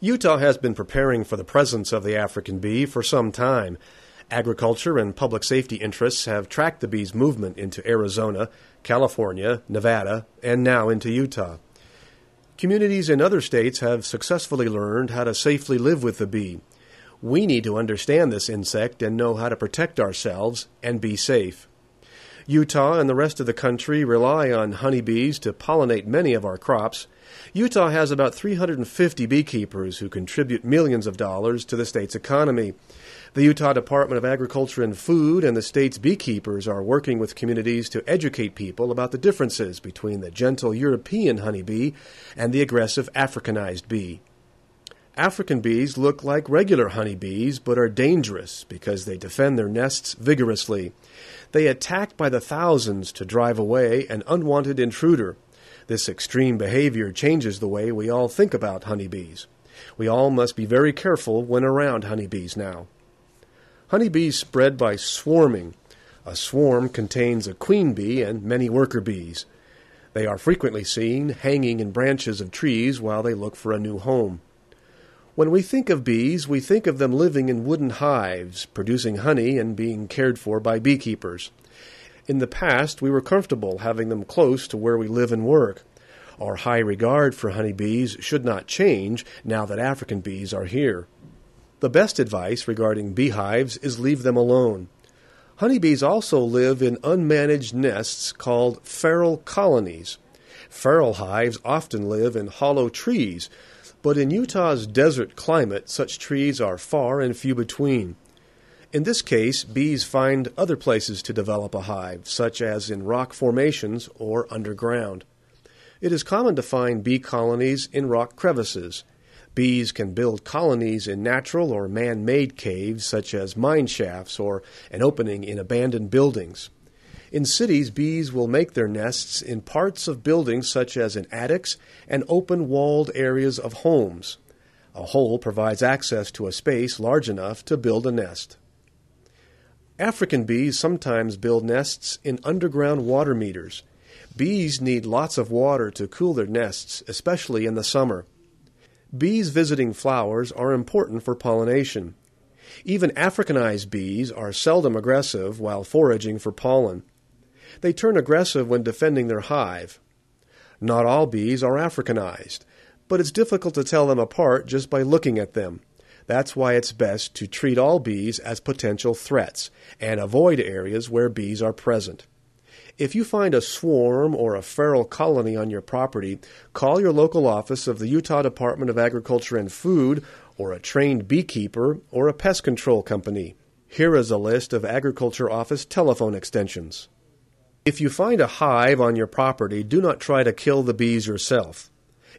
Utah has been preparing for the presence of the African bee for some time. Agriculture and public safety interests have tracked the bee's movement into Arizona, California, Nevada, and now into Utah. Communities in other states have successfully learned how to safely live with the bee. We need to understand this insect and know how to protect ourselves and be safe. Utah and the rest of the country rely on honeybees to pollinate many of our crops. Utah has about 350 beekeepers who contribute millions of dollars to the state's economy. The Utah Department of Agriculture and Food and the state's beekeepers are working with communities to educate people about the differences between the gentle European honeybee and the aggressive Africanized bee. African bees look like regular honeybees but are dangerous because they defend their nests vigorously. They attack by the thousands to drive away an unwanted intruder. This extreme behavior changes the way we all think about honeybees. We all must be very careful when around honeybees now. Honeybees spread by swarming. A swarm contains a queen bee and many worker bees. They are frequently seen hanging in branches of trees while they look for a new home. When we think of bees, we think of them living in wooden hives, producing honey and being cared for by beekeepers. In the past, we were comfortable having them close to where we live and work. Our high regard for honeybees should not change now that African bees are here. The best advice regarding beehives is leave them alone. Honeybees also live in unmanaged nests called feral colonies. Feral hives often live in hollow trees, but in Utah's desert climate, such trees are far and few between. In this case, bees find other places to develop a hive, such as in rock formations or underground. It is common to find bee colonies in rock crevices. Bees can build colonies in natural or man-made caves, such as mine shafts or an opening in abandoned buildings. In cities, bees will make their nests in parts of buildings such as in attics and open walled areas of homes. A hole provides access to a space large enough to build a nest. African bees sometimes build nests in underground water meters. Bees need lots of water to cool their nests, especially in the summer. Bees visiting flowers are important for pollination. Even Africanized bees are seldom aggressive while foraging for pollen. They turn aggressive when defending their hive. Not all bees are Africanized, but it's difficult to tell them apart just by looking at them. That's why it's best to treat all bees as potential threats and avoid areas where bees are present. If you find a swarm or a feral colony on your property, call your local office of the Utah Department of Agriculture and Food or a trained beekeeper or a pest control company. Here is a list of Agriculture Office telephone extensions. If you find a hive on your property, do not try to kill the bees yourself.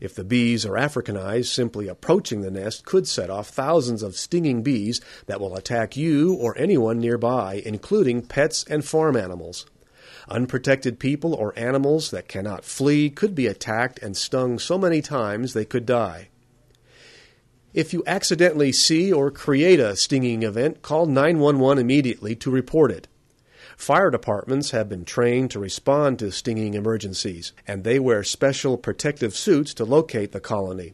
If the bees are Africanized, simply approaching the nest could set off thousands of stinging bees that will attack you or anyone nearby, including pets and farm animals. Unprotected people or animals that cannot flee could be attacked and stung so many times they could die. If you accidentally see or create a stinging event, call 911 immediately to report it. Fire departments have been trained to respond to stinging emergencies, and they wear special protective suits to locate the colony.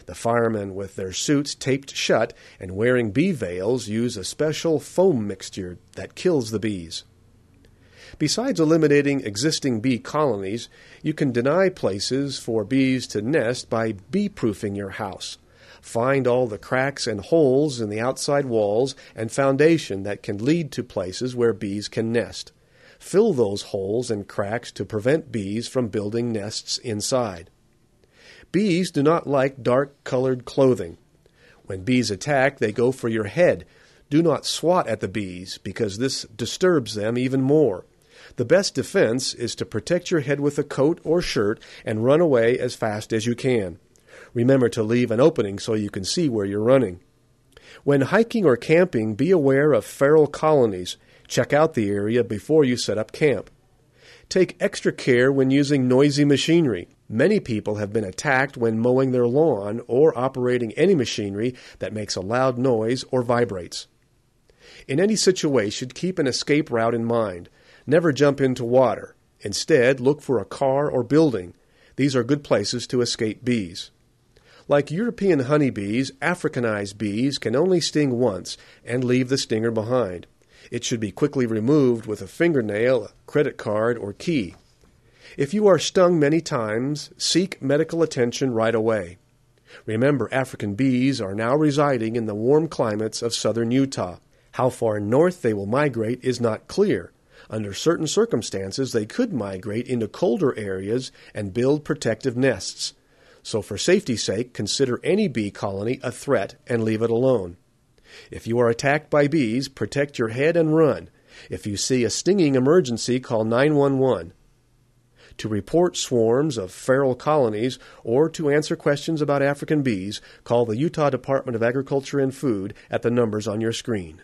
The firemen, with their suits taped shut and wearing bee veils, use a special foam mixture that kills the bees. Besides eliminating existing bee colonies, you can deny places for bees to nest by bee-proofing your house. Find all the cracks and holes in the outside walls and foundation that can lead to places where bees can nest. Fill those holes and cracks to prevent bees from building nests inside. Bees do not like dark-colored clothing. When bees attack, they go for your head. Do not swat at the bees because this disturbs them even more. The best defense is to protect your head with a coat or shirt and run away as fast as you can. Remember to leave an opening so you can see where you're running. When hiking or camping, be aware of feral colonies. Check out the area before you set up camp. Take extra care when using noisy machinery. Many people have been attacked when mowing their lawn or operating any machinery that makes a loud noise or vibrates. In any situation, keep an escape route in mind. Never jump into water. Instead, look for a car or building. These are good places to escape bees. Like European honeybees, Africanized bees can only sting once and leave the stinger behind. It should be quickly removed with a fingernail, a credit card, or key. If you are stung many times, seek medical attention right away. Remember, African bees are now residing in the warm climates of southern Utah. How far north they will migrate is not clear. Under certain circumstances, they could migrate into colder areas and build protective nests. So for safety's sake, consider any bee colony a threat and leave it alone. If you are attacked by bees, protect your head and run. If you see a stinging emergency, call 911. To report swarms of feral colonies or to answer questions about African bees, call the Utah Department of Agriculture and Food at the numbers on your screen.